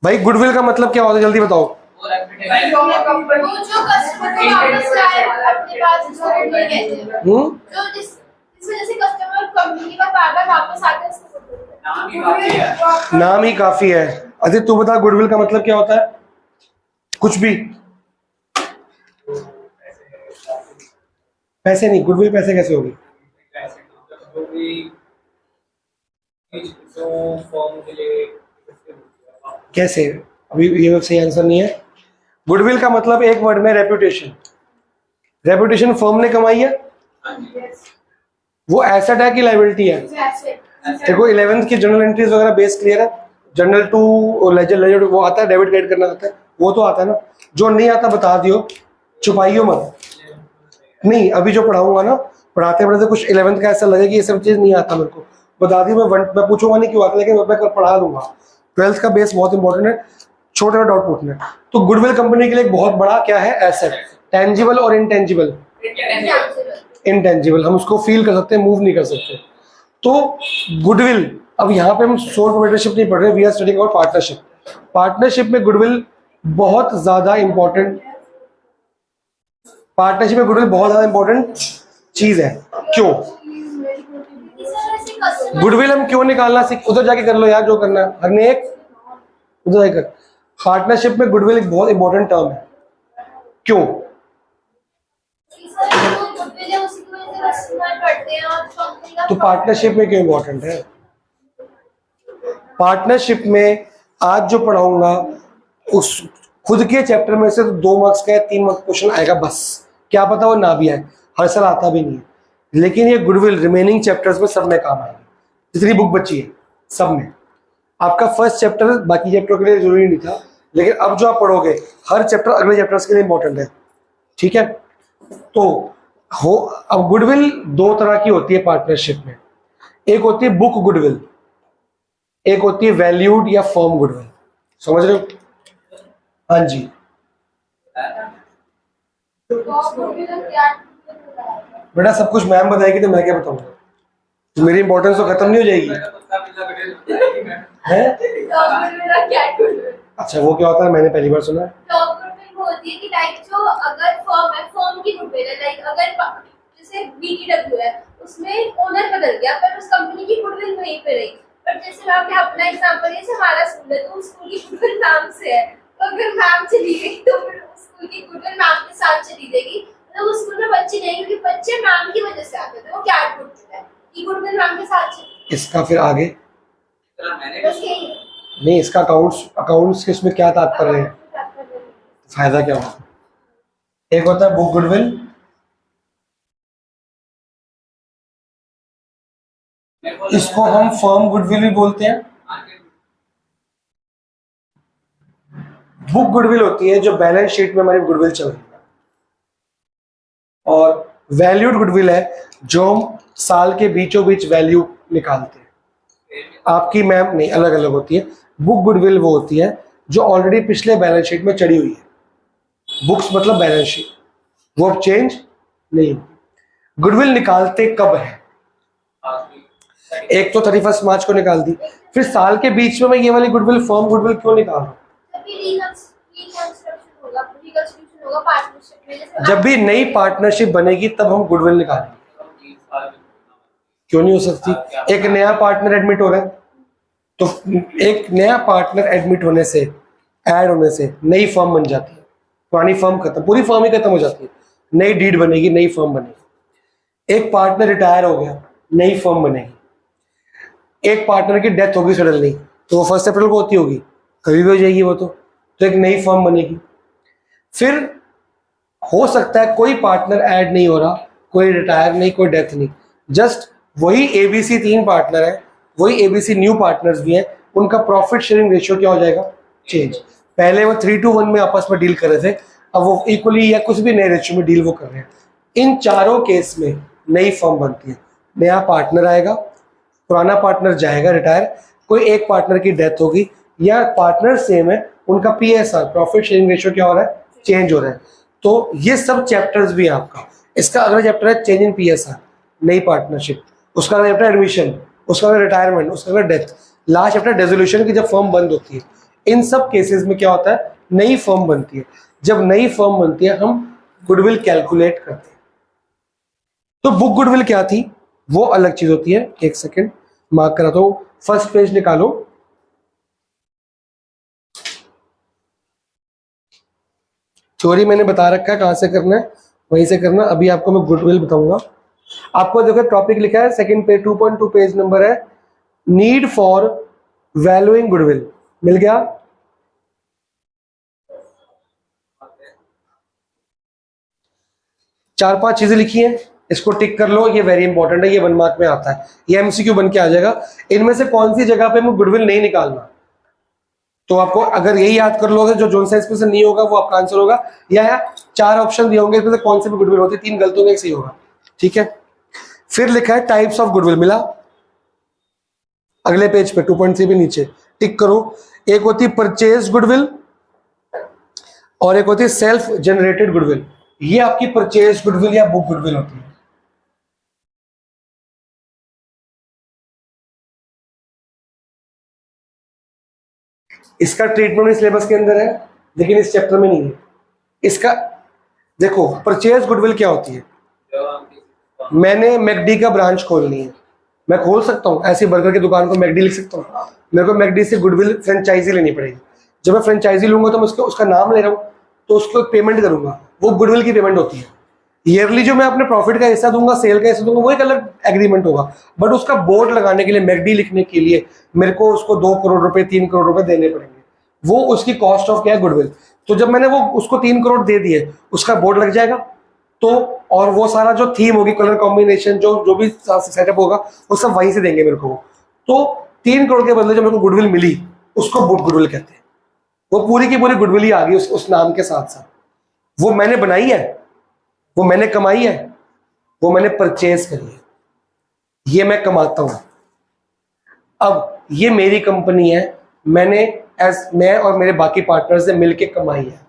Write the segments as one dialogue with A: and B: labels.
A: भाई गुडविल का मतलब क्या होता है, जल्दी बताओ।
B: वो जो कस्टमर को वापस लाए अपने पास, उसको गुडविल कहते हैं। जो जिस वजह से कस्टमर कंपनी का बार-बार वापस आता है, उसको गुडविल।
A: नाम ही काफी है। अजय तू बता गुडविल का मतलब क्या होता है? कुछ भी। पैसे नहीं, गुडविल पैसे कैसे होगी? कैसे? अभी ये सही आंसर नहीं है। गुडविल का मतलब एक वर्ड में रेपुटेशन। रेपुटेशन फर्म ने कमाई है, वो एसेट है कि लायबिलिटी है? देखो 11th की जर्नल एंट्रीज वगैरह बेस क्लियर है। जर्नल टू लेजर, लेजर वो आता है, डेबिट क्रेडिट करना आता है, वो तो आता है ना। जो नहीं आता बता दियो, छुपाइयो मत। नहीं अभी जो पढ़ाऊंगा ना, पढ़ाते पढ़ाते कुछ 11th का ऐसा लगे कि ये सब चीज नहीं आता मेरे को, बता दी। मैं पूछूंगा नहीं क्यों आता, लेकिन मैं पढ़ा दूंगा। 12th का बेस बहुत इंपॉर्टेंट है, छोटा डाउट पूछना है। तो गुडविल कंपनी के लिए एक बहुत बड़ा क्या है? एसेट। टेंजिबल और इनटेंजिबल? इनटेंजिबल। हम उसको फील कर सकते हैं, मूव नहीं कर सकते। तो गुडविल, अब यहाँ पे हम सोल प्रोप्राइटरशिप नहीं पढ़ रहे, we are studying about partnership. Partnership में गुडविल बहुत ज्यादा इंपॉर्टेंट, पार्टनरशिप में गुडविल बहुत ज्यादा इंपॉर्टेंट चीज है। क्यों? गुडविल हम क्यों निकालना सीख, उधर जाके कर लो यार जो करना है, हर एक उधर जाकर। पार्टनरशिप में गुडविल एक बहुत इंपॉर्टेंट टर्म है। क्यों? तो पार्टनरशिप में क्यों इंपॉर्टेंट है? पार्टनरशिप में आज जो पढ़ाऊंगा उस खुद के चैप्टर में से तो 2 मार्क्स का 3 मार्क्स क्वेश्चन आएगा बस। क्या पता वो ना भी आए, हर साल आता भी नहीं है। लेकिन ये गुडविल रिमेनिंग चैप्टर्स में सब में काम आएगी, जितनी बुक बची है सब में। आपका फर्स्ट चैप्टर बाकी चैप्टर के लिए जरूरी नहीं था, लेकिन अब जो आप पढ़ोगे हर चैप्टर अगले चैप्टर्स के लिए इंपॉर्टेंट है। ठीक है? तो हो, अब गुडविल 2 तरह की होती है पार्टनरशिप में। एक होती है बुक गुडविल, एक होती है वैल्यूड या फर्म गुडविल। समझ रहे हो? हाँ जी। बेटा सब कुछ मैम बताएगी तो मैं क्या बताऊंगा? तो मेरी इंपॉर्टेंस तो खत्म नहीं हो जाएगी है? अच्छा वो क्या होता है, मैंने पहली बार सुना है।
B: होती है कि लाइक जो अगर फर्म है, फर्म की गुडविल है, लाइक अगर जैसे बीटीडब्ल्यू है, उसमें ओनर बदल गया पर उस कंपनी की गुडविल वहीं पे रही। पर जैसे मैं अपने अपना एग्जांपल, जैसे हमारा स्कूल है तो उस स्कूल की गुडविल मैम से है, तो अगर मैम चली गई तो फिर उस स्कूल की गुडविल मैम के साथ चली जाएगी। तो उस स्कूल में बच्चे नहीं, क्योंकि बच्चे मैम की वजह से आते थे, वो क्या गुडविल है कि गुडविल मैम के साथ चली।
A: इसका फिर आगे नहीं, इसका अकाउंट्स के इसमें क्या तात्पर्य है, फायदा क्या होगा? एक होता है बुक गुडविल, इसको हम फर्म गुडविल भी बोलते हैं। बुक गुडविल होती है जो बैलेंस शीट में हमारी गुडविल चल रही है, और वैल्यूड गुडविल है जो हम साल के बीचों बीच वैल्यू निकालते हैं। आपकी मैम नहीं, अलग अलग होती है। बुक गुडविल वो होती है जो ऑलरेडी पिछले बैलेंस शीट में चढ़ी हुई है। बुक्स मतलब बैलेंस शीट, वो अब चेंज नहीं होती। गुडविल निकालते कब है? एक तो 31 मार्च को निकाल दी, फिर साल के बीच में मैं ये वाली गुडविल फर्म गुडविल क्यों निकाल रहा हूँ? जब भी नई पार्टनरशिप बनेगी तब हम गुडविल निकालेंगे। क्यों नहीं हो सकती? एक नया पार्टनर एडमिट हो रहा है, तो एक नया पार्टनर एडमिट होने से, ऐड होने से नई फर्म बन जाती है। पुरानी फर्म खत्म, पूरी फर्म ही खत्म हो जाती है, नई डीड बनेगी, नई फर्म बनेगी। एक पार्टनर रिटायर हो गया, नई फर्म बनेगी। एक पार्टनर की डेथ होगी सडनली, तो वो 1 अप्रैल को होती होगी, कभी भी हो जाएगी वो, तो एक नई फर्म बनेगी। फिर हो सकता है कोई पार्टनर ऐड नहीं हो रहा, कोई रिटायर नहीं, कोई डेथ नहीं, जस्ट वही एबीसी 3 पार्टनर है, वही एबीसी न्यू पार्टनर्स भी हैं, उनका प्रॉफिट शेयरिंग रेशियो क्या हो जाएगा? चेंज। पहले वो 3:1 में आपस में डील कर रहे थे, अब वो इक्वली या कुछ भी नए रेशियो में डील वो कर रहे हैं। इन चारों केस में नई फर्म बनती है। नया पार्टनर आएगा, पुराना पार्टनर जाएगा रिटायर, कोई एक पार्टनर की डेथ होगी, या पार्टनर सेम है, उनका पीएसआर प्रॉफिट शेयरिंग रेशियो क्या हो रहा है? चेंज हो रहा है। तो ये सब चैप्टर्स भी है आपका। इसका अगला चैप्टर है चेंज इन पीएसआर, नई पार्टनरशिप। उसका अगला चैप्टर एडमिशन, उसका अगला रिटायरमेंट, उसका अगला डेथ। लास्ट चैप्टर डेसोल्यूशन की, जब फर्म बंद होती है। इन सब केसेस में क्या होता है, नई फर्म बनती है। जब नई फर्म बनती है हम गुडविल कैलकुलेट करते हैं। तो बुक गुडविल क्या थी वो अलग चीज होती है। एक सेकेंड मार्क करा दो, फर्स्ट पेज निकालो। चोरी मैंने बता रखा है कहां से करना है, वहीं से करना। अभी आपको मैं गुडविल बताऊंगा। आपको देखो टॉपिक लिखा है सेकंड पेज 2.2 पेज नंबर है, नीड फॉर वैल्यूइंग गुडविल। मिल गया? चार पांच चीजें लिखी हैं, इसको टिक कर लो, ये वेरी इंपॉर्टेंट है, ये 1 मार्क में आता है, ये एमसीक्यू बन के आ जाएगा। इनमें से कौन सी जगह पे मैं गुडविल नहीं निकालना, तो आपको अगर यही याद कर लोगे जो जोन साइंस में से नहीं होगा वो आपका आंसर होगा। या 4 ऑप्शन दिए होंगे इसमें से कौन से भी गुडविल होती है, 3 गलत होंगे, एक सही होगा। ठीक है, फिर लिखा है टाइप्स ऑफ गुडविल, मिला? अगले पेज पे 2.3 पे नीचे टिक करो। एक होती है परचेज गुडविल और एक होती है सेल्फ जनरेटेड गुडविल। ये आपकी परचेज गुडविल या बुक गुडविल होती है। इसका ट्रीटमेंट सिलेबस के अंदर है लेकिन इस चैप्टर में नहीं है। इसका देखो, परचेज गुडविल क्या होती है, मैंने मैकडी का ब्रांच खोलनी है, मैं खोल सकता हूँ ऐसी बर्गर की दुकान को मैकडी लिख सकता हूँ। मेरे को मैकडी से गुडविल फ्रेंचाइजी लेनी पड़ेगी। जब मैं फ्रेंचाइजी लूंगा तो मैं उसका नाम ले रहा हूँ तो उसको एक पेमेंट करूंगा, वो गुडविल की पेमेंट होती है। ईयरली जो मैं अपने प्रॉफिट का हिस्सा दूंगा, सेल का हिस्सा दूंगा, वो एक अलग एग्रीमेंट होगा। बट उसका बोर्ड लगाने के लिए, मैकडी लिखने के लिए मेरे को उसको 2 करोड़ रुपए 3 करोड़ रुपए देने पड़ेंगे। वो उसकी कॉस्ट ऑफ क्या है, गुडविल। तो जब मैंने वो उसको 3 करोड़ दे दिए, उसका बोर्ड लग जाएगा। तो और वो सारा जो थीम होगी, कलर कॉम्बिनेशन, जो भी सेटअप होगा, वो सब वहीं से देंगे मेरे को। तो 3 करोड़ के बदले जो मेरे को गुडविल मिली उसको बुक गुडविल कहते हैं। वो पूरी की पूरी गुडविल ही आ गई उस नाम के साथ साथ। वो मैंने बनाई है, वो मैंने कमाई है, वो मैंने परचेज करी है, ये मैं कमाता हूं। अब ये मेरी कंपनी है, मैं और मेरे बाकी पार्टनर्स ने मिलके कमाई है,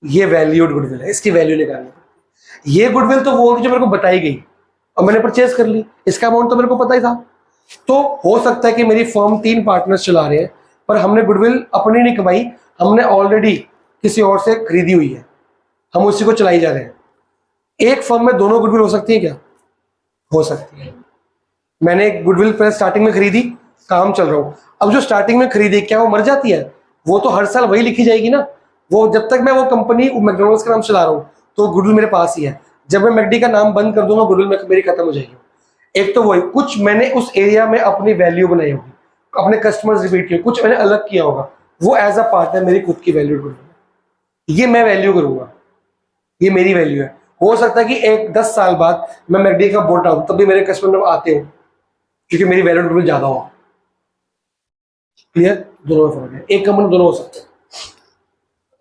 A: ये वैल्यूड गुडविल है, इसकी वैल्यू निकालनी है। ये गुडविल तो वो जो मेरे को बताई गई और मैंने परचेज कर ली, इसका अमाउंट तो मेरे को पता ही था। तो हो सकता है कि मेरी फर्म 3 पार्टनर्स चला रहे हैं पर हमने गुडविल अपनी नहीं कमाई, हमने ऑलरेडी किसी और से खरीदी हुई है, हम उसी को चलाई जा रहे हैं। एक फर्म में दोनों गुडविल हो सकती है क्या? हो सकती है। मैंने एक गुडविल पहले स्टार्टिंग में खरीदी, काम चल रहा हूं, अब जो स्टार्टिंग में खरीदी क्या वो मर जाती है? वो तो हर साल वही लिखी जाएगी ना। वो जब तक मैं वो कंपनी मैकडॉनल्ड्स का नाम चला रहा हूं तो गुडविल मेरे पास ही है। जब मैं मैकडी का नाम बंद कर दूंगा गुडविल मेरी खत्म हो जाएगी। एक तो वही, कुछ मैंने उस एरिया में अपनी वैल्यू बनाई होगी, अपने कस्टमर्स रिपीट किए, कुछ मैंने अलग किया होगा, वो एज अ पार्टनर मेरी खुद की वैल्यू गुडविल, ये मैं वैल्यू करूंगा, ये मेरी वैल्यू है। हो सकता है कि 10 साल बाद मैं मैकडी का बोर्ड डालूं तब भी मेरे कस्टमर आते हो क्योंकि मेरी वैल्यू गुडविल ज्यादा हो। क्लियर? दोनों में फर्क है, एक कंपनी दोनों हो सकते हैं।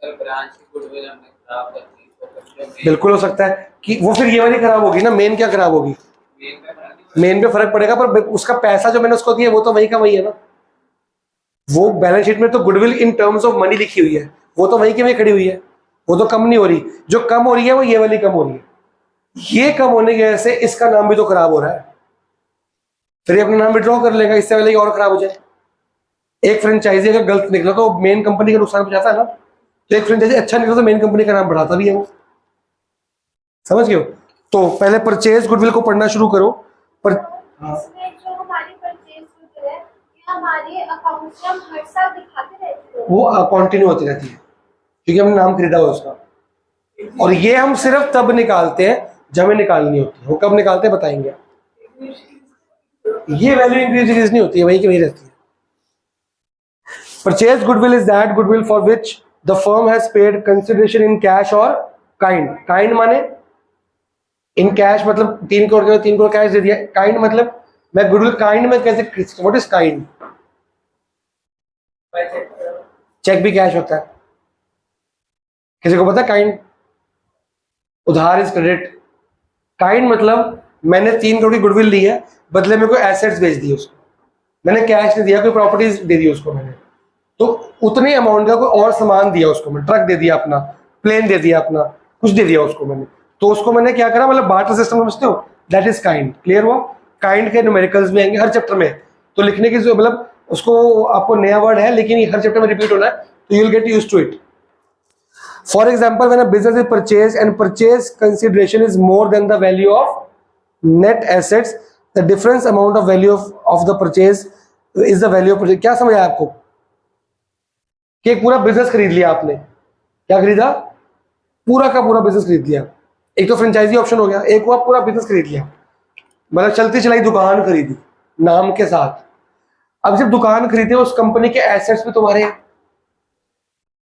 C: अगर ब्रांच की गुडविल हमने खराब कर दी तो
A: बिल्कुल हो सकता है कि वो फिर ये वाली खराब होगी ना, मेन क्या खराब होगी, मेन पे फर्क पड़ेगा, पर उसका पैसा जो मैंने उसको दिया वो तो वही का वही है ना। वो बैलेंस शीट में तो goodwill in terms of money लिखी हुई है, वो तो वही की वही खड़ी हुई है, वो तो कम नहीं हो रही। जो कम हो रही है वो ये वाली कम हो रही है। ये कम होने की वजह से इसका नाम भी तो खराब हो रहा है, फिर अपना नाम विड्रॉ कर लेगा, इससे पहले और खराब हो जाए। एक फ्रेंचाइजी अगर गलत निकला तो मेन कंपनी का नुकसान पहुंचाता है ना, तो एक फ्रेंचाइजी अच्छा निकला तो मेन कंपनी का नाम बढ़ाता भी है वो। समझ गए हो? तो पहले परचेज गुडविल को पढ़ना शुरू करो। पर
B: इसमें जो हमारी परचेज गुडविल है, ये हमारे अकाउंट में हम हर साल दिखाते रहते हैं।
A: वो कंटिन्यू होती रहती है क्योंकि हमने नाम खरीदा हुआ उसका, और ये हम सिर्फ तब निकालते हैं जब हमें निकालनी होती है। वो कब निकालते हैं बताएंगे। ये वैल्यू इंक्रीज नहीं होती है, वही की वही रहती है। Purchase goodwill is that goodwill for which the firm has paid consideration in cash और काइंड। काइंड माने इन कैश, मतलब 3 करोड़ के 3 करोड़ कैश दे दिया। काइंड मतलब मैं गुडविल काइंड में कैसे, व्हाट इज काइंड? चेक भी कैश होता है, किसी को पता है काइंड? उधार इज क्रेडिट। काइंड मतलब मैंने 3 करोड़ की गुडविल ली है, बदले में कोई एसेट्स बेच दिए उसको, मैंने कैश नहीं दिया, कोई प्रॉपर्टीज दे दी उसको मैंने, तो उतने अमाउंट का कोई और सामान दिया उसको, मैं ट्रक दे दिया अपना, प्लेन दे दिया अपना, कुछ दे दिया उसको मैंने, तो उसको मैंने क्या करा, मतलब बार्टर सिस्टम समझते हो, दैट इज काइंड। क्लियर हुआ? काइंड के न्यूमेरिकल्स भी आएंगे हर चैप्टर में, तो लिखने की मतलब उसको आपको नया वर्ड है लेकिन ये हर चैप्टर में रिपीट होना है, तो you will get used to it. For example, when a business is purchase and purchase consideration is more than the value of net assets, the difference amount of value of the purchase is the value of purchase. क्या समझ आया आपको कि एक पूरा business खरीद लिया आपने? क्या खरीदा? पूरा का पूरा बिजनेस खरीद लिया. एक तो फ्रेंचाइजी ऑप्शन हो गया, एक हुआ पूरा बिजनेस खरीद लिया, मतलब चलती चलाई दुकान खरीदी नाम के साथ. अब जब दुकान खरीदे उस कंपनी के एसेट्स भी तुम्हारे हैं,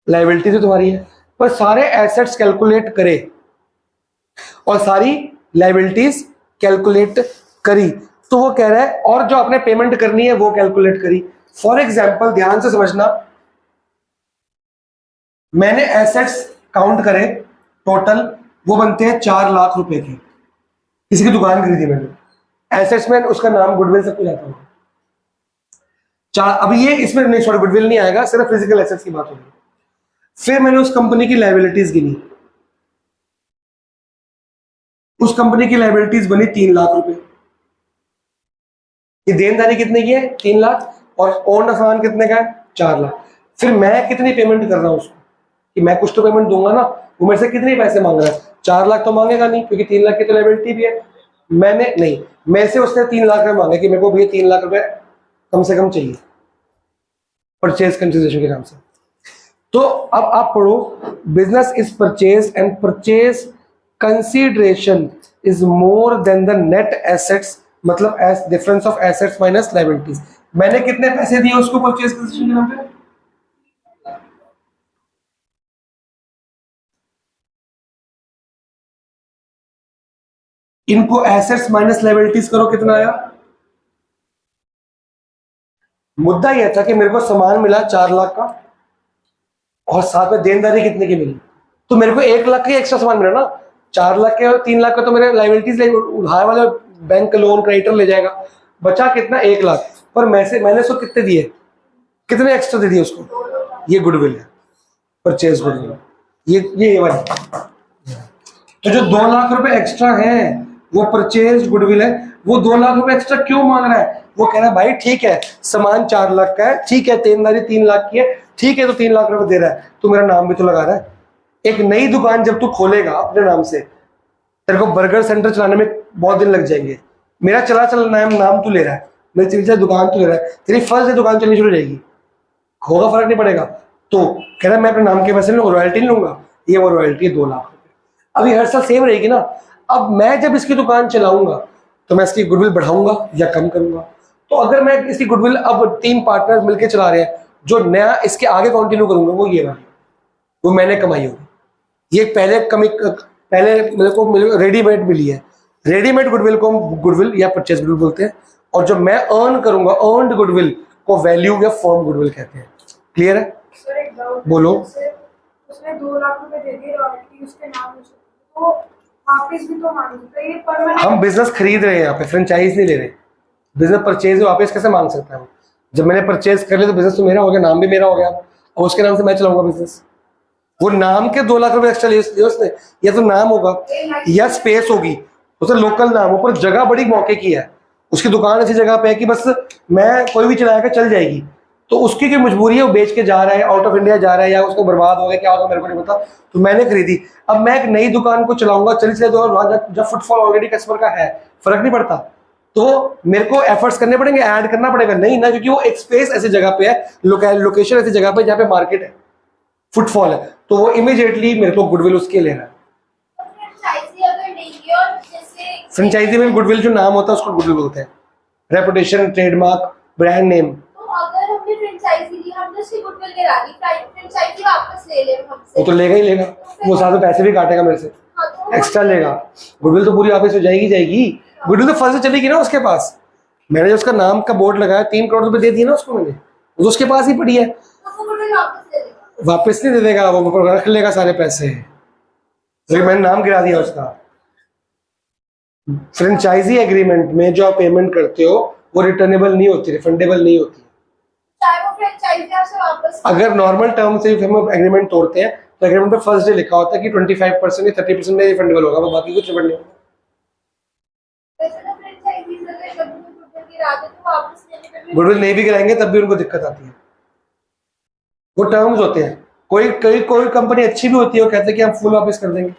A: लायबिलिटी भी तुम्हारी है, पर सारे एसेट्स कैलकुलेट करे और सारी लायबिलिटीज कैलकुलेट करी, तो वो कह रहा है और जो आपने पेमेंट करनी है वो कैलकुलेट करी. फॉर एग्जाम्पल, ध्यान से समझना, मैंने एसेट्स काउंट करे टोटल, वो बनते हैं 4 लाख रुपए के. किसी की दुकान खरीदी मैंने, एसेट्स में उसका नाम गुडविल सब कुछ आता होगा. अभी ये इसमें नहीं, सॉरी गुडविल नहीं आएगा, सिर्फ फिजिकल एसेट्स की बात होगी. फिर मैंने उस कंपनी की लायबिलिटीज गिनी, उस कंपनी की लायबिलिटीज बनी 3 लाख रुपए. ये देनदारी कितने की है? 3 लाख. और ओन सामान कितने का है? 4 लाख. फिर मैं कितनी पेमेंट कर रहा हूं उसको, कि मैं कुछ तो पेमेंट दूंगा ना, वो मेरे से कितने पैसे मांग रहा है? 4 लाख तो मांगेगा नहीं, क्योंकि 3 लाख की तो लायबिलिटी भी है. मैंने नहीं, मैं से उसने 3 लाख रुपए मांगे कि मेरे को भी 3 लाख रुपए कम से कम चाहिए परचेज कंसिडरेशन के नाम से. तो अब आप पढ़ो, business is purchase and purchase consideration is more than the net assets, मतलब as difference of assets minus liabilities. मैंने कितने पैसे दिए उसको परचेज कंसिडरेशन के नाम पे? इनको एसेट्स माइनस लायबिलिटीज करो, कितना आया? मुद्दा यह था कि मेरे को सामान मिला 4 लाख का और साथ में देनदारी कितने की मिली, तो मेरे को 1 लाख का एक्स्ट्रा सामान मिला ना. 4 लाख के और 3 लाख का तो मेरे लायबिलिटीज उधार वाला बैंक लोन क्रेडिटर ले जाएगा, बचा कितना? 1 लाख. पर मैंने उसको कितने दिए, कितने एक्स्ट्रा दे दिए उसको? ये गुडविल है, परचेज गुडविल. ये वाली, तो जो 2 लाख रुपए एक्स्ट्रा है वो परचेज गुडविल है. वो 2 लाख रुपए एक्स्ट्रा क्यों मांग रहा है? वो कह रहा है भाई ठीक है, सामान 4 लाख का है, ठीक है, देनदारी 3 लाख की है, ठीक है, तो 3 लाख रुपए दे रहा है, तो मेरा नाम भी तो लगा रहा है. एक नई दुकान जब तू खोलेगा अपने नाम से, तेरे को बर्गर सेंटर चलाने में बहुत दिन लग जाएंगे. मेरा चला नाम तू ले रहा है, मेरी चिल्चा दुकान तू ले रहा है, तेरी फर्स्ट डे दुकान चलनी शुरू हो जाएगी, होगा फर्क नहीं पड़ेगा. तो कह रहा है मैं अपने नाम के पैसे रॉयल्टी नहीं लूंगा, ये वो रॉयल्टी है 2 लाख रुपए. अभी हर साल सेम रहेगी ना. अब मैं जब इसकी दुकान चलाऊंगा तो मैं इसकी गुडविल बढ़ाऊंगा या कम करूंगा. तो अगर मैं इसकी गुडविल अब 3 पार्टनर मिलकर चला रहे हैं, जो नया इसके आगे कंटिन्यू करूंगा वो ये वाली, वो मैंने कमाई होगी. ये पहले मेरे को रेडीमेड मिली है. रेडीमेड गुडविल को हम गुडविल या परचेज गुडविल बोलते हैं, और जो मैं अर्न करूंगा अर्नड गुडविल को वैल्यू या फर्म गुडविल कहते हैं. क्लियर है? बोलो.
D: उसने 2 लाख रुपए दे दिए रॉयल्टी उसके नाम में, तो वापस भी तो मांग सकता है. ये परमानेंट,
A: हम बिजनेस खरीद रहे हैं, यहाँ पे फ्रेंचाइज नहीं ले रहे. बिजनेस परचेज वापस कैसे मांग सकता है? जब मैंने परचेज कर लिया तो बिजनेस तो मेरा हो गया, नाम भी मेरा हो गया, और उसके नाम से मैं चलाऊंगा बिजनेस. वो नाम के 2 लाख रुपए एक्स्ट्रा लिए उसने, या तो नाम होगा या स्पेस होगी, उसे लोकल नाम हो, पर जगह बड़ी मौके की है, उसकी दुकान ऐसी जगह पे है कि बस मैं कोई भी चलाएगा चल जाएगी. तो उसकी कोई मजबूरी है, वो बेच के जा रहा है, आउट ऑफ इंडिया जा रहा है, या उसको बर्बाद हो गया, क्या होगा मेरे को नहीं पता, तो मैंने खरीदी. अब मैं एक नई दुकान को चलाऊंगा, चलिए जब फुटफॉल ऑलरेडी कस्टमर का है, फर्क नहीं पड़ता, तो मेरे को एफर्ट्स करने पड़ेंगे, ऐड करना पड़ेगा नहीं ना, क्योंकि वो एक स्पेस ऐसी जगह पे है, लोकेशन ऐसी जगह पे जहाँ पे मार्केट है, फुटफॉल है, तो वो इमीडिएटली मेरे को गुडविल उसके ले रहा है. फ्रेंचाइजी में गुडविल जो नाम होता है उसको गुडविल बोलते हैं. Reputation, trademark, brand name. वो तो लेगा ही लेगा, वो साथ में पैसे भी काटेगा मेरे से, एक्स्ट्रा लेगा. गुडविल तो पूरी वापस हो जाएगी. गुडविल तो फर्स्ट से चलेगी ना उसके पास. मैंने जो उसका नाम का बोर्ड लगाया, 3 करोड़ रुपए दे दिए ना उसको मैंने, वो तो उसके पास ही पड़ी है, वापस नहीं दे देगा, वो रख लेगा सारे पैसे, लेकिन मैंने नाम गिरा दिया उसका. फ्रेंचाइजी एग्रीमेंट में जो आप पेमेंट करते हो वो रिटर्नेबल नहीं होती, रिफंडेबल नहीं होती. अगर नॉर्मल टर्म से हम एग्रीमेंट तोड़ते हैं तो एग्रीमेंट पे फर्स्ट डे लिखा होता है कि 25% या 30% में रिफंडेबल होगा, वो बाकी कुछ रिफंड नहीं होगा. गुडविल नहीं भी कराएंगे तब भी उनको दिक्कत आती है। वो टर्म्स होते हैं, कोई कंपनी अच्छी भी होती है, वो कहते हैं कि हम फुल वापस कर देंगे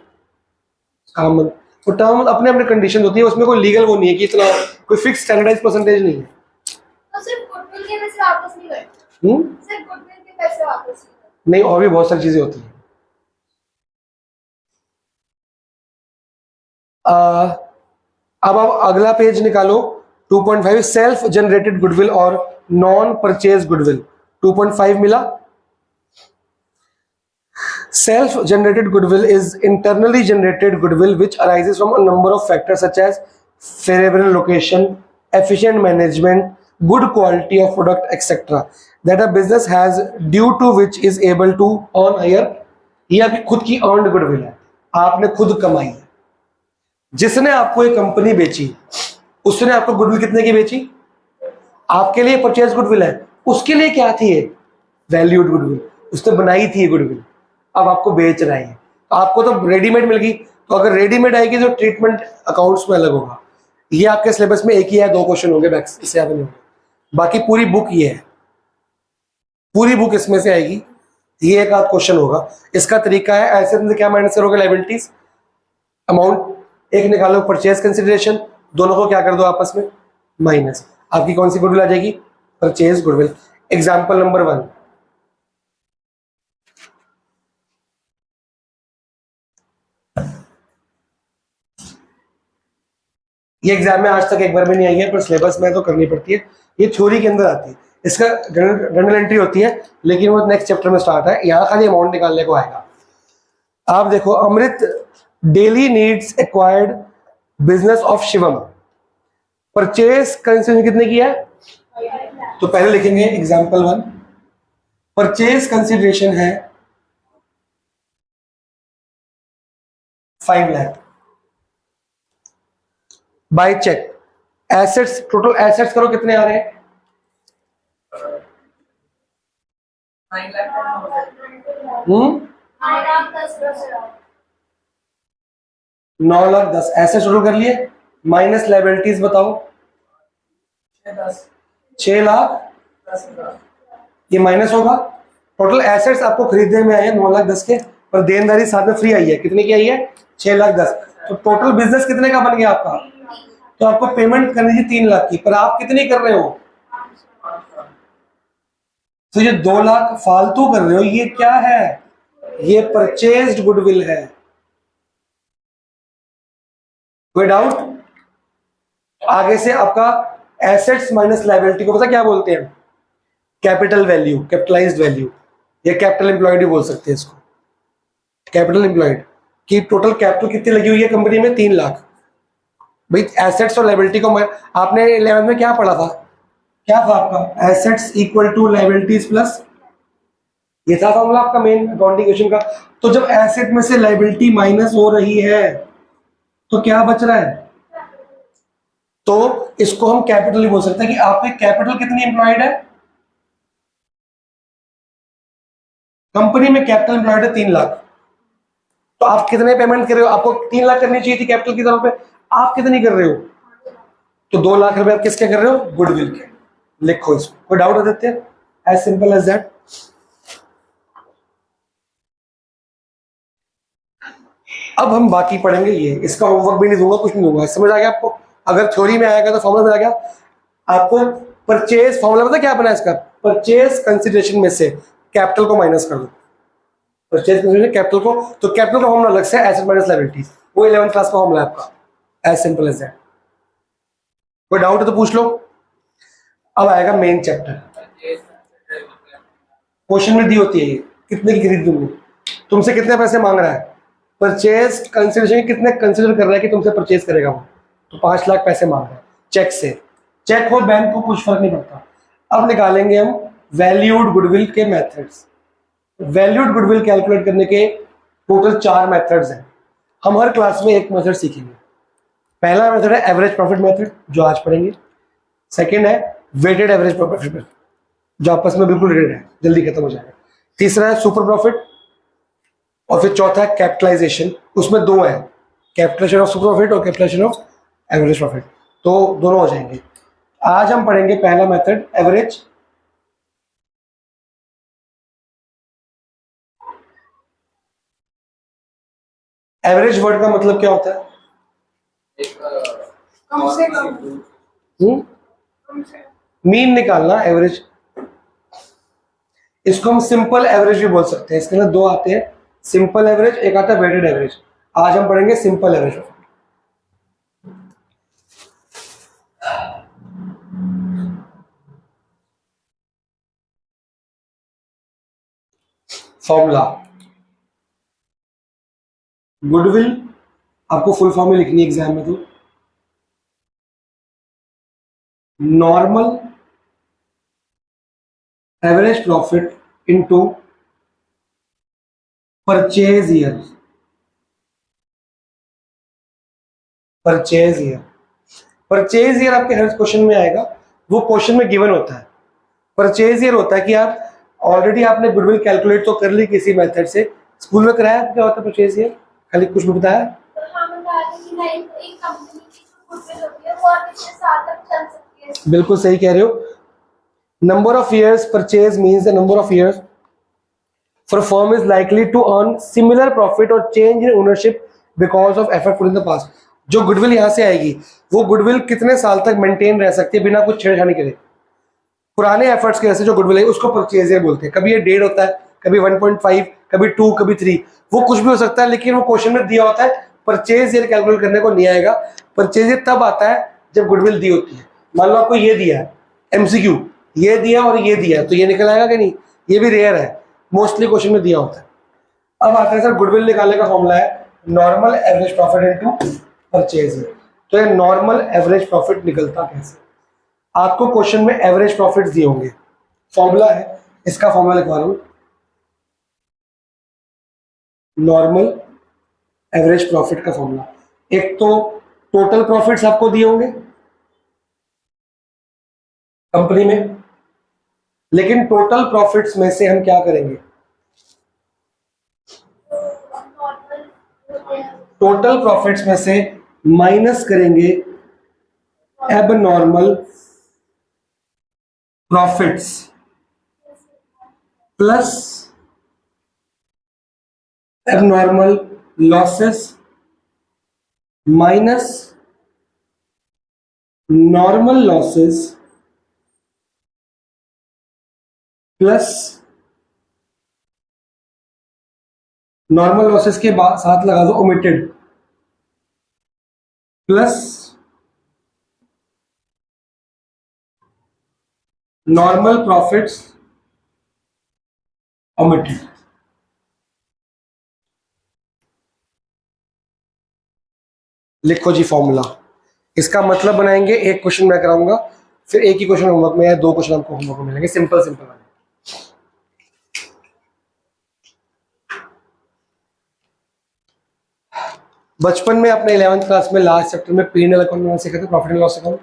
A: काम। वो टर्म अपने अपने कंडीशन होती है, उसमें कोई लीगल वो नहीं है कि इतना कोई फिक्स स्टैंडर्डाइज परसेंटेज नहीं है।
B: तो सिर्फ गुडविल के पैसे वापस नहीं करते, सिर्फ गुडविल के पैसे वापस नहीं करते।
A: नहीं, और भी बहुत सारी चीजें होती हैं। अब आप अगला पेज निकालो 2.5 सेल्फ जनरेटेड गुडविल और नॉन परचेज गुडविल। 2.5 मिला। Self generated goodwill is internally generated goodwill which arises from a number of factors such as favorable location, efficient management, good quality of product, etc. that a business has, due to which is able to earn higher। ये आपकी खुद की earned goodwill है, आपने खुद कमाई है। जिसने आपको एक कंपनी बेची, उसने आपको गुडविल कितने की बेची? आपके लिए परचेज गुडविल है, उसके लिए क्या थी ये? वैल्यूड गुडविल, उसने बनाई थी गुडविल, अब आपको बेच रहा है। आपको तो रेडीमेड मिल गई, तो अगर रेडीमेड आएगी तो ट्रीटमेंट अकाउंट्स में अलग होगा। ये आपके सिलेबस में एक ही है, 2 क्वेश्चन होंगे बैक्स, इससे ज्यादा नहीं होंगे। बाकी पूरी बुक ये है, पूरी बुक इसमें से आएगी। ये एक आध क्वेश्चन होगा। इसका तरीका है, ऐसे तुमसे क्या माइनस करोगे? लायबिलिटीज अमाउंट एक निकालो, परचेज कंसिडरेशन, दोनों को क्या कर दो आपस में माइनस। आपकी कौन सी गुडविल आ जाएगी? Purchase goodwill. एग्जाम्पल नंबर 1, ये एग्जाम में आज तक एक बार भी नहीं आई है, पर सिलेबस में तो करनी पड़ती है। ये थ्योरी के अंदर आती है, इसका जनरल एंट्री होती है, लेकिन वो नेक्स्ट चैप्टर में स्टार्ट है। यहाँ खाली अमाउंट निकालने को आएगा। आप देखो, Amrit daily needs acquired business of Shivam, purchase consideration कितने की है? तो पहले लिखेंगे एग्जाम्पल 1, परचेज कंसिडरेशन है 5 lakh by cheque. Assets, total assets करो कितने आ रहे हैं? 9,10,000 एसेट्स टोटल कर लिए, माइनस लायबिलिटीज बताओ। 6,10,000 ये माइनस होगा। टोटल एसेट्स आपको खरीदने में आए हैं 9,10,000 के, पर देनदारी साथ में फ्री आई है। कितने की आई है? 6,10,000। तो टोटल बिजनेस कितने का बन गया आपका? तो आपको पेमेंट करनी थी 3 लाख की, पर आप कितनी कर रहे हो? तो ये 2 लाख फालतू कर रहे हो। ये क्या है? ये परचेज्ड गुडविल है। कोई डाउट? आगे से आपका एसेट्स माइनस लायबिलिटी को पता क्या बोलते हैं? कैपिटल वैल्यू, कैपिटलाइज्ड वैल्यू, या कैपिटल एम्प्लॉयड भी बोल सकते हैं इसको। कैपिटल एम्प्लॉयड की टोटल कैपिटल कितनी लगी हुई है कंपनी में? 3 लाख। भाई एसेट्स और लायबिलिटी को आपने 11th में क्या पढ़ा था? क्या था आपका? Assets equal to liabilities plus, ये था फॉर्मूला आपका मेन अकाउंटिंग क्वेश्चन का। तो जब एसेट में से लायबिलिटी माइनस हो रही है तो क्या बच रहा है? तो इसको हम कैपिटल ही बोल सकते हैं कि आपके कैपिटल कितनी एम्प्लॉयड है? कंपनी में कैपिटल एम्प्लॉयड है 3 लाख। तो आप कितने पेमेंट कर रहे हो? आपको 3 लाख करनी चाहिए थी कैपिटल की तरफ पे, आप कितनी कर रहे हो? तो 2 लाख रुपए आप किसके कर रहे हो? गुडविल के। लिखो इसको। कोई डाउट हो देते हैं? As simple as that. अब हम बाकी पढ़ेंगे। ये इसका होमवर्क भी नहीं दूंगा, कुछ नहीं दूंगा। समझ आ गया आपको? अगर थ्योरी में आएगा तो फॉर्मूला में आ गया आपको। परचेज फॉर्मूला पता क्या बना इसका? परचेज कंसिडरेशन में से कैपिटल को माइनस कर दो। परचेज कंसिडरेशन कैपिटल को, तो कैपिटल का फॉर्मूला अलग से एसेट माइनस लायबिलिटीज, वो 11th क्लास का फॉर्मूला है आपका। As simple as that. कोई डाउट है तो पूछ लो। अब आएगा मेन चैप्टर। क्वेश्चन में दी होती है ये, कितने की खरीद दूंगी, तुमसे कितने पैसे मांग रहा है? परचेज कंसिडरेशन कितने कंसिडर कर रहा है कि तुमसे परचेज करेगा वो? तो 5 लाख पैसे मांग रहा है चेक से। चेक हो बैंक को कुछ फर्क नहीं पड़ता। अब निकालेंगे हम वैल्यूड गुडविल के मेथड्स। वैल्यूड गुडविल कैलकुलेट करने के टोटल 4 मेथड्स हैं। हम हर क्लास में एक मेथड सीखेंगे। पहला मेथड है एवरेज प्रॉफिट मेथड, जो आज पढ़ेंगे। सेकंड है वेटेड एवरेज प्रॉफिट मेथड, जो आपस में बिल्कुल रिलेटेड है, जल्दी खत्म हो जाएगा। तीसरा है सुपर प्रॉफिट, और फिर चौथा है कैपिटलाइजेशन। उसमें 2 है, कैपिटलाइजेशन ऑफ सुपर प्रॉफिट और कैपिटलाइजेशन ऑफ एवरेज प्रॉफिट। तो दोनों हो जाएंगे। आज हम पढ़ेंगे पहला मेथड एवरेज। एवरेज वर्ड का मतलब क्या होता है?
C: एक
D: कम से कम। कम से
A: मीन निकालना, एवरेज। इसको हम सिंपल एवरेज भी बोल सकते हैं। इसके अंदर दो आते हैं, सिंपल एवरेज, एक आता है वेटेड एवरेज। आज हम पढ़ेंगे सिंपल एवरेज। फॉर्मूला गुडविल, आपको फुल फॉर्म में लिखनी है एग्जाम में तो। Normal average profit into purchase year. Purchase year, purchase year आपके हर क्वेश्चन में आएगा। वो क्वेश्चन में गिवन होता है। परचेज ईयर होता है कि आप ऑलरेडी आपने गुडविल कैलकुलेट तो कर ली किसी मेथड से, स्कूल में कराया क्या होता है परचेज ईयर? खाली कुछ भी बताया?
B: हाँ, बता रही कि नहीं, एक कंपनी की जो गुडविल होती है वो और कितने साल तक चल सकती है।
A: बिल्कुल सही कह रहे हो। Number of years purchase means the number of years for a firm is likely to earn similar profit or change in ownership because of effort put in the past। जो गुडविल यहाँ से आएगी वो गुडविल कितने साल तक maintain रह सकती है बिना कुछ छेड़छाड़ी करे। पुराने एफर्ट्स की वजह से जो गुडविल है उसको परचेज ईयर बोलते हैं। कभी ये 1.5 होता है, कभी 1.5, कभी 2, कभी 3, वो कुछ भी हो सकता है, लेकिन वो क्वेश्चन में दिया होता है। परचेज ईयर कैलकुलेट करने को नहीं आएगा। परचेज ईयर तब आता है जब गुडविल दी होती है। मान लो आपको ये दिया है एमसीक्यू, ये दिया और ये दिया, तो ये निकल आएगा कि नहीं? ये भी रेयर है, मोस्टली क्वेश्चन में दिया होता है। अब आता है सर गुडविल निकालने का फॉर्मूला है normal average profit into purchase year. तो ये नॉर्मल एवरेज प्रॉफिट निकलता कैसे? आपको क्वेश्चन में एवरेज प्रॉफिट दिए होंगे, फॉर्मूला है, इसका फॉर्मूला लिखवा रहा हूं। नॉर्मल एवरेज प्रॉफिट का फॉर्मूला, एक तो टोटल प्रॉफिट्स आपको दिए होंगे कंपनी में, लेकिन टोटल प्रॉफिट्स में से हम क्या करेंगे? टोटल प्रॉफिट्स में से माइनस करेंगे abnormal profits plus abnormal losses minus normal losses plus normal losses के बाद साथ लगा दो omitted plus normal profits omitted. लिखो जी फॉर्मूला। इसका मतलब बनाएंगे, एक क्वेश्चन मैं कराऊंगा, फिर एक ही क्वेश्चन होमवर्क में या 2 क्वेश्चन आपको होमवर्क में मिलेंगे, सिंपल सिंपल वाले। बचपन में अपने 11th क्लास में लास्ट चैप्टर में P&L अकाउंट में सीखा था, प्रॉफिट एंड लॉस अकाउंट।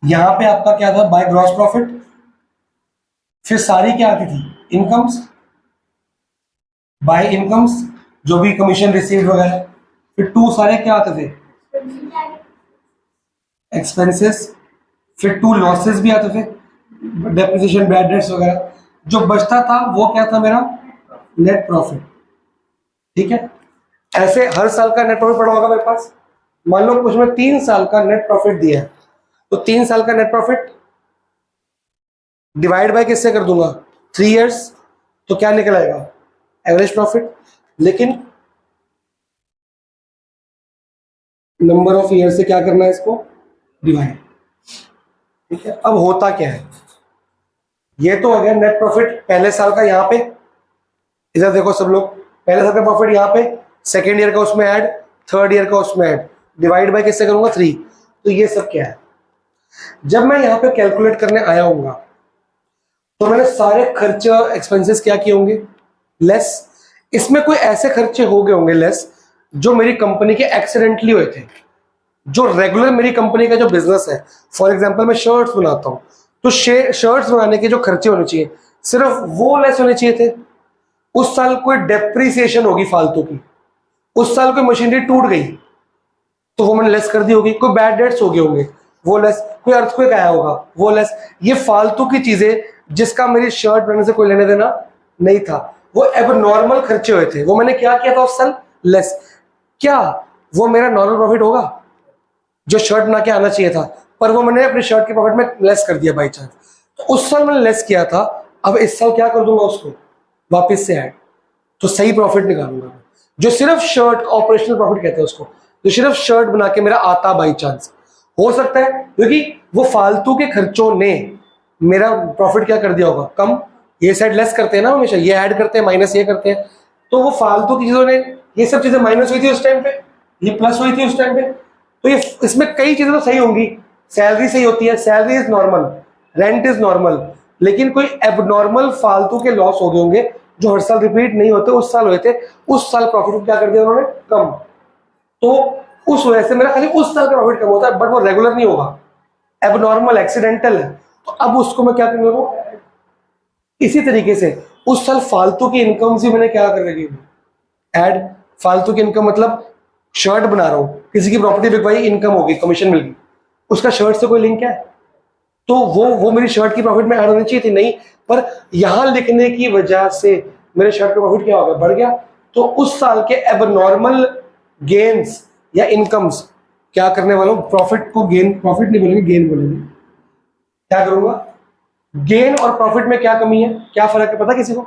A: यहां पे आपका क्या था? बाय ग्रॉस प्रॉफिट, फिर सारी क्या आती थी? इनकम्स, बाय इनकम्स जो भी कमीशन रिसीव वगैरह, फिर 2 सारे क्या आते थे? एक्सपेंसेस, फिर 2 लॉसेस भी आते थे, डेप्रिसिएशन, बैड डेट्स वगैरह। जो बचता था वो क्या था मेरा? Net profit. ठीक है, ऐसे हर साल का नेट प्रॉफिट पड़ा होगा मेरे पास। मान लो कुछ में 3 साल का नेट प्रॉफिट दिया है, तो 3 साल का नेट प्रॉफिट डिवाइड बाय किससे कर दूंगा? 3 इयर्स, तो क्या निकल आएगा? Average profit. लेकिन नंबर ऑफ ईयर से क्या करना है इसको? डिवाइड। ठीक है, अब होता क्या है? ये तो हो गया नेट प्रॉफिट पहले साल का। यहाँ पे इधर देखो सब लोग, पहले साल का प्रॉफिट यहाँ पे, सेकेंड ईयर का उसमें ऐड, थर्ड ईयर का उसमें ऐड, डिवाइड बाय किससे करूंगा? 3। तो ये सब क्या है? जब मैं यहाँ पे कैलकुलेट करने आया हूंगा तो मैंने सारे खर्चे और एक्सपेंसेस क्या किए होंगे? लेस। इसमें कोई ऐसे खर्चे हो गए होंगे लेस जो मेरी कंपनी के एक्सीडेंटली हुए थे, जो रेगुलर मेरी कंपनी का जो बिजनेस है। फॉर एग्जांपल मैं शर्ट्स बनाता हूं, तो शर्ट्स बनाने के जो खर्चे होने चाहिए सिर्फ वो लेस होने चाहिए थे, उस साल कोई डेप्रिसिएशन होगी फालतू की, उस साल कोई मशीनरी टूट गई तो वो मैंने लेस कर दी होगी, कोई बैड डेट्स हो गए होंगे वो लेस, कोई अर्थक्वेक आया होगा वो लेस। ये फालतू की चीजें जिसका मेरी शर्ट बनाने से कोई लेने देना नहीं था, वो अब नॉर्मल खर्चे हुए थे, वो मैंने क्या किया था उस साल लेस। क्या वो मेरा नॉर्मल प्रॉफिट होगा जो शर्ट बना के आना चाहिए था, पर वो मैंने अपनी शर्ट के प्रॉफिट में लेस कर दिया बाई चांस, तो उस साल मैंने लेस किया था, अब इस साल क्या कर दूंगा उसको वापस से ऐड, तो सही प्रॉफिट निकालूंगा जो सिर्फ शर्ट, ऑपरेशनल प्रॉफिट कहते हैं उसको, जो सिर्फ शर्ट बना के मेरा आता बाई चांस हो सकता है, क्योंकि वो फालतू के खर्चों ने मेरा प्रॉफिट क्या कर दिया होगा कम। ये साइड लेस करते हैं ना हमेशा, ये ऐड करते हैं माइनस ये करते हैं, तो वो फालतू की चीजों ने, ये सब चीजें माइनस हुई थी उस टाइम पे, ये प्लस हुई थी उस टाइम पे, तो ये इसमें कई चीजें तो सही होंगी, सैलरी सही होती है, salary is normal, rent is normal, लेकिन कोई एबनॉर्मल फालतू के लॉस हो गए होंगे जो हर साल रिपीट नहीं होते, उस साल हुए थे, उस साल प्रॉफिट क्या कर दिया उन्होंने कम, तो उस वजह से मेरा खाली उस साल का प्रॉफिट कम होता है, बट वो रेगुलर नहीं होगा, एबनॉर्मल एक्सीडेंटल है, तो अब उसको मैं क्या करूंगा। इसी तरीके से उस साल फालतू की इनकम से मैंने क्या कर रही हूँ ऐड, फालतू की इनकम मतलब शर्ट बना रहा हूँ, किसी की प्रॉपर्टी बिकवाई, इनकम होगी, कमीशन मिल गई, उसका शर्ट से कोई लिंक है, तो वो मेरी शर्ट की प्रॉफिट में ऐड होनी चाहिए थी, नहीं, पर यहां लिखने की वजह से मेरे शर्ट का प्रॉफिट क्या हो गया, बढ़ गया, तो उस साल के एबनॉर्मल गेन्स या इनकम्स क्या करने वाला हूं, प्रॉफिट को गेन, प्रॉफिट नहीं बोलेंगे गेन बोलेंगे, क्या करूंगा, गेन और प्रॉफिट में क्या कमी है, क्या फर्क है, पता किसी को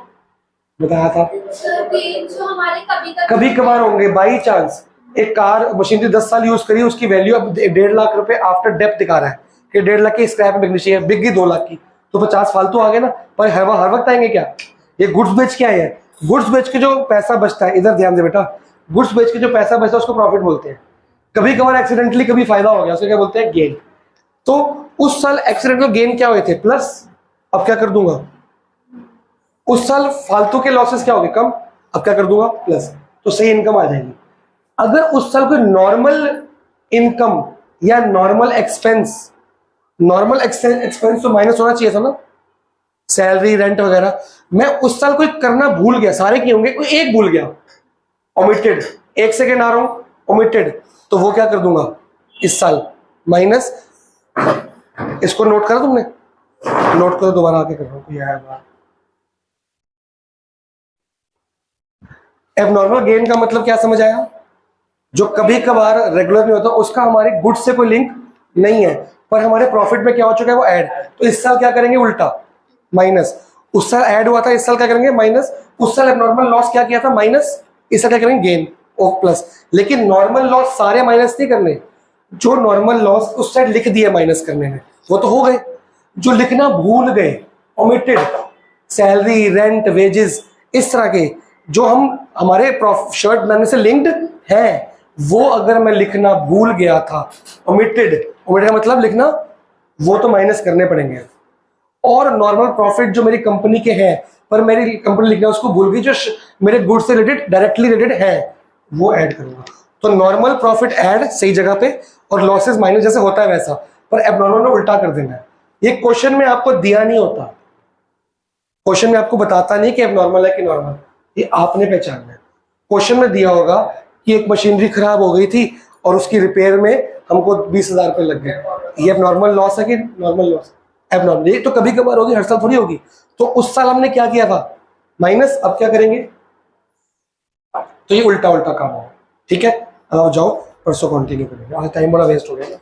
A: बताया था,
B: जो हमारे
A: कभी कभार होंगे बाई चांस। एक कार मशीनरी 10 साल यूज करी, उसकी वैल्यू अब 1.5 लाख रुपए आफ्टर डेप्थ दिखा रहा है कि 1.5 लाख की स्क्रैप में बिकनी चाहिए, बिक गई 2 लाख की, तो 50 फालतू आ गए ना, पर हर वक्त आएंगे क्या, ये गुड्स बेच के आए हैं, गुड्स बेच के जो पैसा बचता है, इधर ध्यान दे बेटा, गुड्स बेच के जो पैसा बचता है उसको प्रॉफिट बोलते हैं, कभी कभार एक्सीडेंटली कभी फायदा हो गया उसको क्या बोलते हैं गेन, तो उस साल एक्सीडेंटल गेन क्या हुए थे प्लस, अब क्या कर दूंगा, उस साल फालतू के लॉसेस क्या हो गए कम, अब क्या कर दूंगा प्लस, तो सही इनकम आ जाएगी। अगर उस साल कोई नॉर्मल इनकम या नॉर्मल एक्सपेंस तो माइनस होना चाहिए था ना, सैलरी रेंट वगैरह, मैं उस साल कोई करना भूल गया, सारे किए होंगे, कोई एक भूल गया, ओमिटेड, 1 सेकेंड आ रहा हूं ओमिटेड, तो वो क्या कर दूंगा इस साल माइनस, इसको नोट करा तुमने, नोट करो, दोबारा आके कर रहा हूं, यह है एबनॉर्मल गेन का मतलब क्या समझ आया, जो कभी कभार रेगुलर नहीं होता, उसका हमारे गुड्स से कोई लिंक नहीं है, पर हमारे प्रॉफिट में क्या हो चुका है वो ऐड, तो इस साल क्या करेंगे उल्टा माइनस, उस साल ऐड हुआ था, इस साल क्या करेंगे माइनस, उस साल एबनॉर्मल लॉस क्या किया था माइनस, इस साल क्या करेंगे गेन और प्लस, लेकिन नॉर्मल लॉस सारे माइनस नहीं करने, जो नॉर्मल लॉस उस साइड लिख दिए माइनस करने में वो तो हो गए, जो लिखना भूल गए ओमिटेड, सैलरी रेंट वेजेस, इस तरह के जो हम हमारे शर्ट बनाने से लिंक्ड है, वो अगर मैं लिखना भूल गया था, ओमिटेड का मतलब लिखना, वो तो माइनस करने पड़ेंगे, और नॉर्मल प्रॉफिट जो मेरी कंपनी के हैं पर मेरी कंपनी लिखना उसको भूल गई, जो मेरे गुड्स से रिलेटेड डायरेक्टली रिलेटेड है वो ऐड करूंगा, तो नॉर्मल प्रॉफिट ऐड सही जगह पे और लॉसेस माइनस जैसे होता है वैसा, पर एबनॉर्मल में उल्टा कर देना है। ये क्वेश्चन में आपको दिया नहीं होता, क्वेश्चन में आपको बताता नहीं कि एबनॉर्मल है कि नॉर्मल, ये आपने पहचानना है। क्वेश्चन में दिया होगा कि एक मशीनरी खराब हो गई थी और उसकी रिपेयर में हमको 20,000 रुपये लग गए, ये नॉर्मल लॉस है कि नॉर्मल लॉस, एबनॉर्मल, ये तो कभी कभार होगी, हर साल थोड़ी होगी, तो उस साल हमने क्या किया था माइनस, अब क्या करेंगे, तो ये उल्टा उल्टा काम होगा, ठीक है, अब जाओ परसों कंटिन्यू करेंगे, आज टाइम बड़ा वेस्ट हो गया।